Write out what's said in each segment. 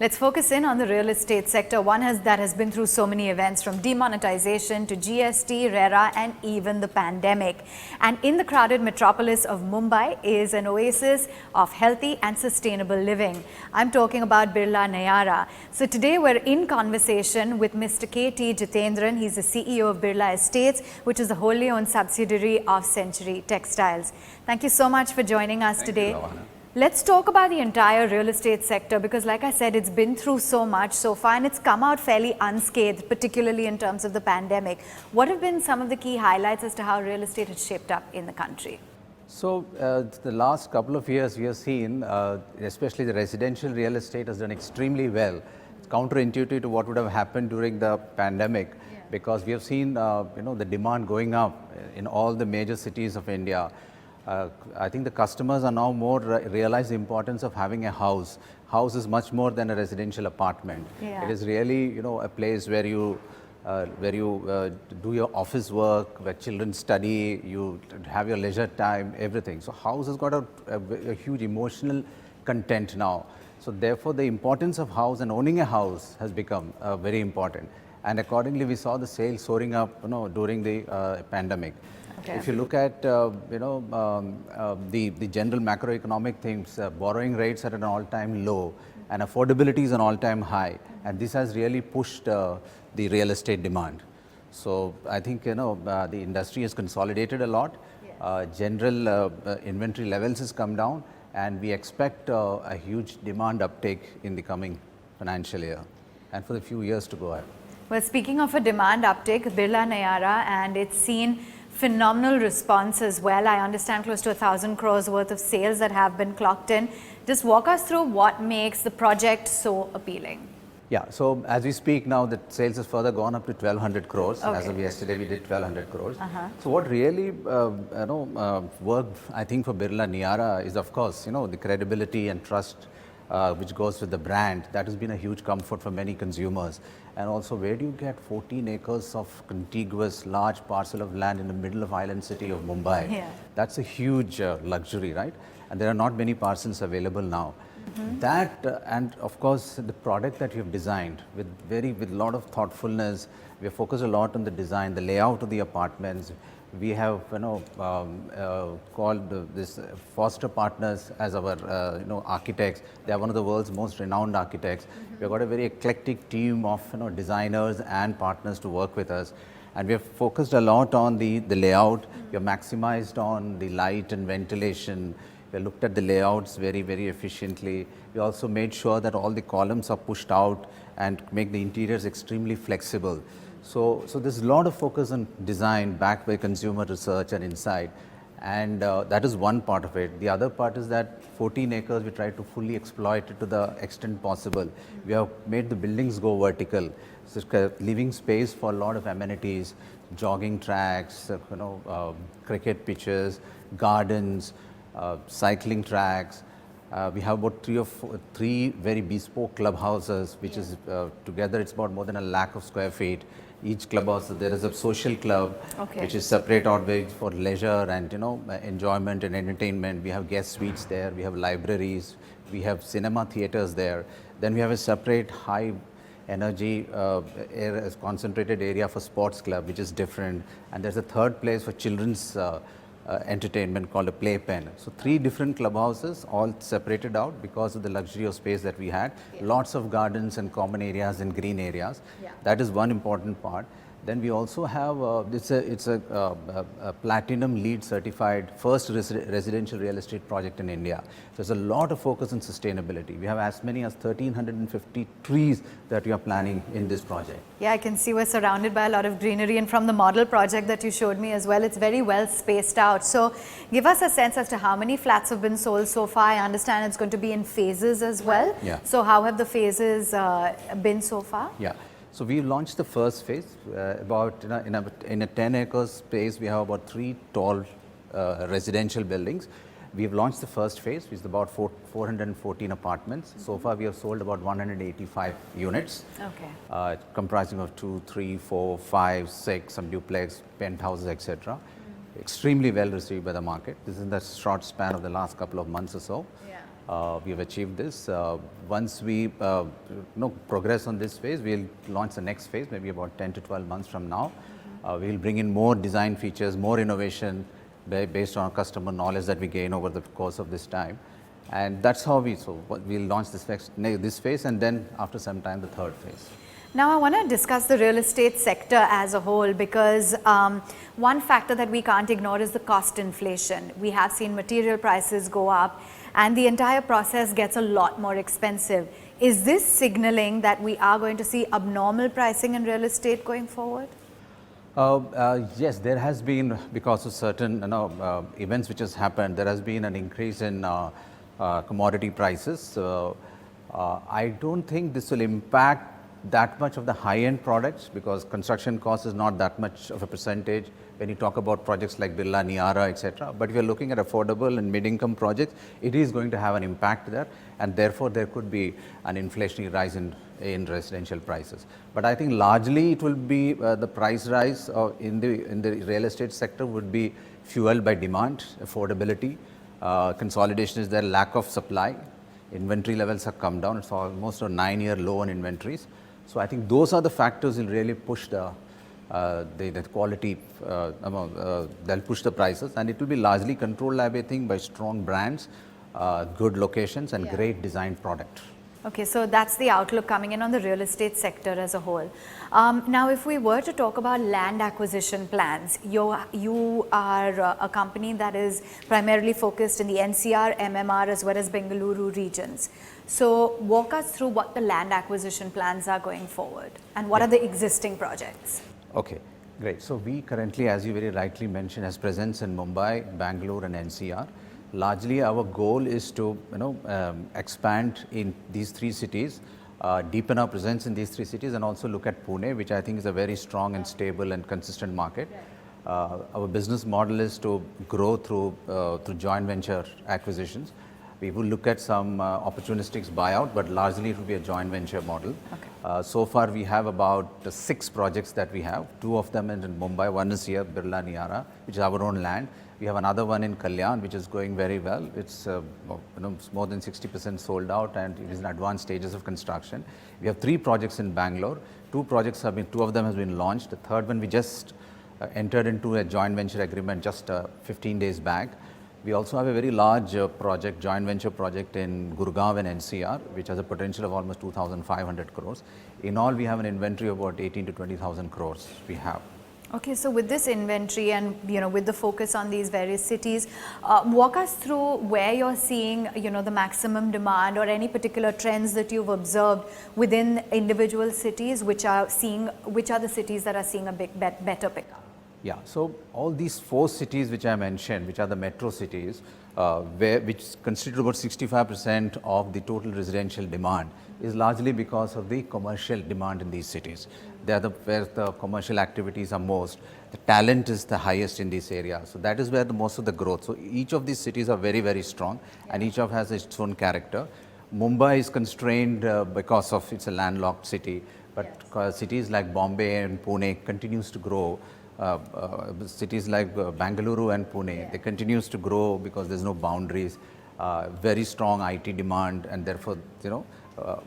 Let's focus in on the real estate sector, that has been through so many events, from demonetization to GST, RERA and even the pandemic. And in the crowded metropolis of Mumbai is an oasis of healthy and sustainable living. I'm talking about Birla Niyaara. So today we're in conversation with Mr. K.T. Jithendran. He's the CEO of Birla Estates, which is a wholly owned subsidiary of Century Textiles. Thank you so much for joining us today. Thank you, Avanne. Let's talk about the entire real estate sector because, like I said, it's been through so much so far and it's come out fairly unscathed, particularly in terms of the pandemic. What have been some of the key highlights as to how real estate has shaped up in the country? So, the last couple of years we have seen, especially the residential real estate has done extremely well. It's counterintuitive to what would have happened during the pandemic because we have seen, the demand going up in all the major cities of India. I think the customers are now more realize the importance of having a house. House is much more than a residential apartment. Yeah. It is really, a place where you do your office work, where children study, you have your leisure time, everything. So house has got a huge emotional content now. So therefore, the importance of house and owning a house has become very important. And accordingly, we saw the sales soaring up, during the pandemic. Okay. If you look at the general macroeconomic things, borrowing rates are at an all-time low and affordability is an all-time high, and this has really pushed the real estate demand. So I think the industry has consolidated a lot. General inventory levels has come down, and we expect a huge demand uptake in the coming financial year and for the few years to go ahead. Well, speaking of a demand uptake, Birla Niyaara, and it's seen phenomenal response as well. I understand close to 1,000 crores worth of sales that have been clocked in. Just walk us through what makes the project so appealing. Yeah, so as we speak now, the sales has further gone up to 1,200 crores. Okay. As of yesterday, we did 1,200 crores. So what really worked, I think, for Birla Niyaara is, of course, the credibility and trust which goes with the brand. That has been a huge comfort for many consumers. And also, where do you get 14 acres of contiguous large parcel of land in the middle of island city of Mumbai? Yeah. That's a huge luxury, right? And there are not many parcels available now. That and of course the product that you have designed with a lot of thoughtfulness. We have focused a lot on the design, the layout of the apartments. We have called this Foster Partners as our architects. They are one of the world's most renowned architects. We have got a very eclectic team of designers and partners to work with us, and we have focused a lot on the layout. We have maximized on the light and ventilation. We looked at the layouts very, very efficiently. We also made sure that all the columns are pushed out and make the interiors extremely flexible. So there's a lot of focus on design backed by consumer research and insight, and that is one part of it. The other part is that 14 acres we try to fully exploit it to the extent possible. We have made the buildings go vertical, so leaving space for a lot of amenities, jogging tracks, cricket pitches, gardens, cycling tracks. We have about three very bespoke clubhouses, which is together it's about more than 1 lakh of square feet. Each clubhouse, there is a social club, which is separate out for leisure and enjoyment and entertainment. We have guest suites there. We have libraries. We have cinema theaters there. Then we have a separate high energy concentrated area for sports club, which is different. And there's a third place for children's entertainment called a playpen. So 3 different clubhouses, all separated out because of the luxury of space that we had. Lots of gardens and common areas and green areas. That is one important part. Then we also have it's a platinum LEED certified first residential real estate project in India. There's a lot of focus on sustainability. We have as many as 1,350 trees that we are planning in this project. Yeah, I can see we're surrounded by a lot of greenery, and from the model project that you showed me as well, it's very well spaced out. So give us a sense as to how many flats have been sold so far. I understand it's going to be in phases as well. Yeah. So how have the phases been so far? Yeah. So we launched the first phase about in a 10 acres space. We have about 3 tall residential buildings. We have launched the first phase, which is about 414 apartments. So far, we have sold about 185 units. Okay. Comprising of 2, 3, 4, 5, 6, some duplex, penthouses, etc. Extremely well received by the market. This is in the short span of the last couple of months or so. Yeah. we have achieved this. Once we progress on this phase, we'll launch the next phase, maybe about 10 to 12 months from now. We'll bring in more design features, more innovation based on customer knowledge that we gain over the course of this time. And that's how we'll launch this phase, and then after some time, the third phase. Now I want to discuss the real estate sector as a whole, because one factor that we can't ignore is the cost inflation. We have seen material prices go up and the entire process gets a lot more expensive. Is this signaling that we are going to see abnormal pricing in real estate going forward? Yes, there has been, because of certain events which has happened, there has been an increase in commodity prices. I don't think this will impact that much of the high-end products, because construction cost is not that much of a percentage when you talk about projects like Birla Niyaara, etc. But if you're looking at affordable and mid-income projects, it is going to have an impact there, and therefore there could be an inflationary rise in residential prices. But I think largely it will be the price rise in the real estate sector would be fueled by demand, affordability, consolidation is there, lack of supply, inventory levels have come down. It's almost a 9-year low on inventories. So I think those are the factors that will really push the quality, they'll push the prices, and it will be largely controlled, I think, by strong brands, good locations, and great designed product. Okay, so that's the outlook coming in on the real estate sector as a whole. Now, if we were to talk about land acquisition plans, you are a company that is primarily focused in the NCR, MMR, as well as Bengaluru regions. So walk us through what the land acquisition plans are going forward, and what are the existing projects? Okay, great. So we currently, as you very rightly mentioned, has presence in Mumbai, Bangalore, and NCR. Largely, our goal is to expand in these three cities, deepen our presence in these three cities, and also look at Pune, which I think is a very strong and stable and consistent market. Our business model is to grow through joint venture acquisitions. We will look at some opportunistic buyout, but largely it will be a joint venture model. Okay. So far, we have about 6 projects that we have. 2 of them in Mumbai. One is here, Birla Niyaara, which is our own land. We have another one in Kalyan, which is going very well. It's more than 60% sold out, and it is in advanced stages of construction. We have 3 projects in Bangalore. 2 of them has been launched. The third one we just entered into a joint venture agreement just 15 days back. We also have a very large joint venture project in Gurgaon and NCR, which has a potential of almost 2,500 crores. In all, we have an inventory of about 18 to 20,000 crores we have. Okay, so with this inventory and with the focus on these various cities, walk us through where you're seeing the maximum demand, or any particular trends that you've observed within individual cities, which are the cities that are seeing a better pickup. Yeah, so all these 4 cities which I mentioned, which are the metro cities, which constitute about 65% of the total residential demand, is largely because of the commercial demand in these cities. They are where the commercial activities are most. The talent is the highest in this area. So that is where most of the growth. So each of these cities are very, very strong, and each of has its own character. Mumbai is constrained because of it's a landlocked city, but cities like Bombay and Pune continues to grow. Cities like Bengaluru and Pune, they continues to grow because there's no boundaries, very strong IT demand, and therefore,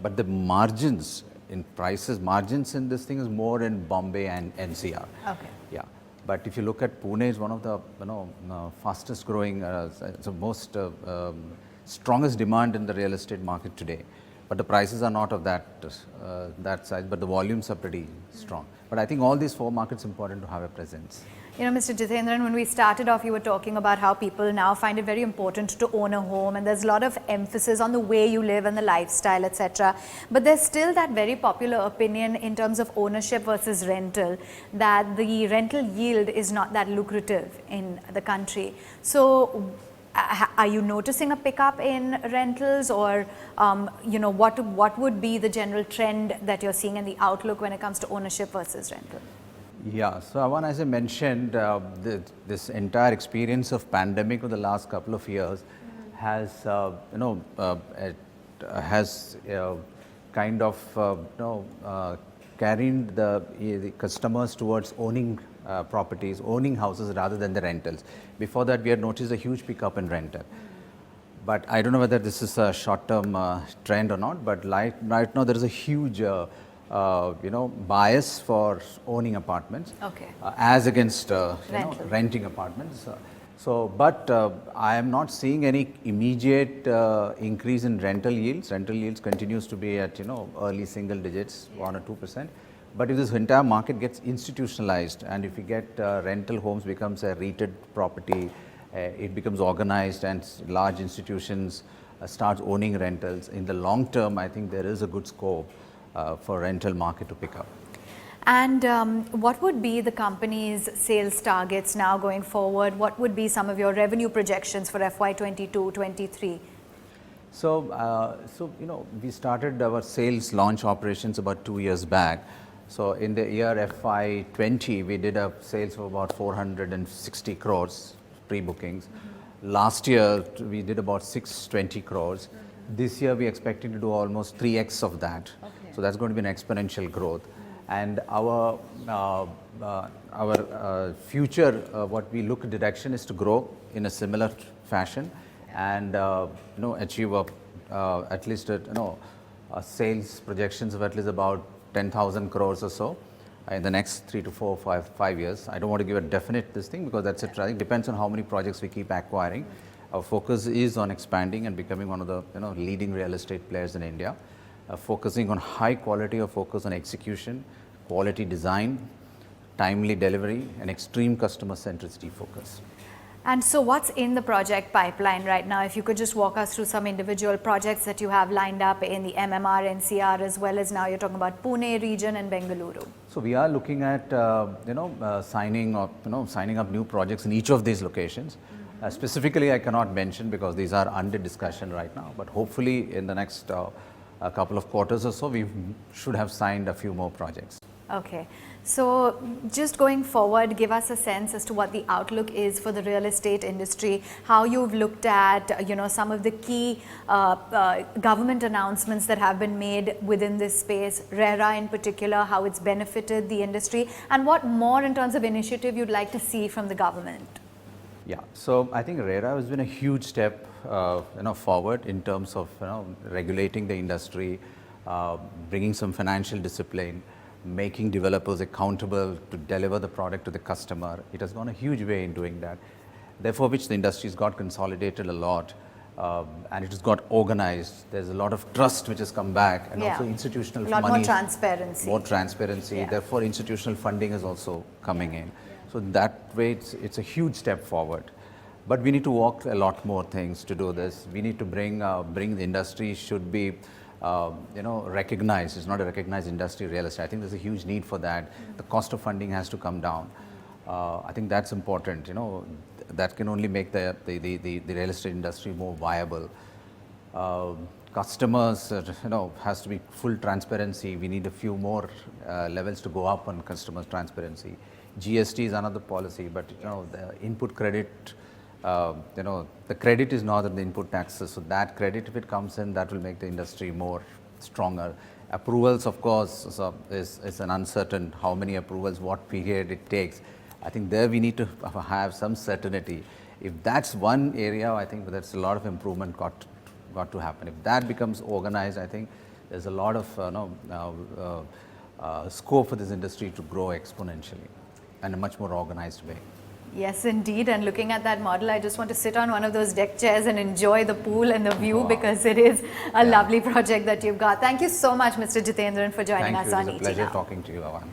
but the margins in this thing is more in Bombay and NCR. Okay. Yeah. But if you look at Pune, is one of the fastest growing, most strongest demand in the real estate market today. But the prices are not of that size, but the volumes are pretty strong. But I think all these 4 markets important to have a presence. Mr. Jithendran, when we started off, you were talking about how people now find it very important to own a home, and there's a lot of emphasis on the way you live and the lifestyle, etc. But there's still that very popular opinion in terms of ownership versus rental, that the rental yield is not that lucrative in the country. So are you noticing a pickup in rentals, or what would be the general trend that you're seeing in the outlook when it comes to ownership versus rental? Yeah, so Avanne, as I mentioned, this entire experience of pandemic of the last couple of years has kind of carried the customers towards owning properties, owning houses rather than the rentals. Before that, we had noticed a huge pickup in rental. But I don't know whether this is a short-term trend or not, but right now there is a huge bias for owning apartments as against renting apartments. I am not seeing any immediate increase in rental yields. Rental yields continues to be at early single digits, 1 or 2%. But if this entire market gets institutionalized, and if we get rental homes becomes a REITed property, it becomes organized, and large institutions start owning rentals, in the long term, I think there is a good scope for rental market to pick up. And what would be the company's sales targets now going forward? What would be some of your revenue projections for FY22-23? We started our sales launch operations about 2 years back. So in the year FY20, we did a sales of about 460 crores pre-bookings. Last year, we did about 620 crores. This year, we're expecting to do almost 3x of that. So that's going to be an exponential growth. And our future, what we look at direction is to grow in a similar fashion and achieve at least sales projections of at least about 10,000 crores or so in the next 3 to 4, 5 years. I don't want to give a definite this thing because that's it depends on how many projects we keep acquiring. Our focus is on expanding and becoming one of the leading real estate players in India, focusing on high quality, or focus on execution, quality design, timely delivery, and extreme customer centricity focus. And so what's in the project pipeline right now? If you could just walk us through some individual projects that you have lined up in the MMR, NCR, as well as now you're talking about Pune region and Bengaluru. So we are looking at signing up new projects in each of these locations. Specifically, I cannot mention because these are under discussion right now. But hopefully, in the next couple of quarters or so, we should have signed a few more projects. Okay. So just going forward, give us a sense as to what the outlook is for the real estate industry, how you've looked at, some of the key government announcements that have been made within this space, RERA in particular, how it's benefited the industry, and what more in terms of initiative you'd like to see from the government. Yeah, so I think RERA has been a huge step forward in terms of regulating the industry, bringing some financial discipline, making developers accountable to deliver the product to the customer. It has gone a huge way in doing that. Therefore, which the industry has got consolidated a lot and it has got organized. There's a lot of trust which has come back, and also institutional money. A lot more transparency. More transparency. Yeah. Therefore, institutional funding is also coming in. So that way, it's a huge step forward. But we need to walk a lot more things to do this. We need to bring the industry should be recognized. It's not a recognized industry, real estate. I think there's a huge need for that. The cost of funding has to come down. I think that's important. That can only make the real estate industry more viable. Customers, has to be full transparency. We need a few more levels to go up on customer transparency. GST is another policy, but the input credit. The credit is not in the input taxes, so that credit, if it comes in, that will make the industry more stronger. Approvals, of course, is an uncertain how many approvals, what period it takes. I think there we need to have some certainty. If that's one area, I think that's a lot of improvement got to happen. If that becomes organized, I think there's a lot of scope for this industry to grow exponentially in a much more organized way. Yes, indeed. And looking at that model, I just want to sit on one of those deck chairs and enjoy the pool and the view because it is a lovely project that you've got. Thank you so much, Mr. Jithendran, for joining us on ET Now. Thank you. It was a pleasure talking to you, Avanne.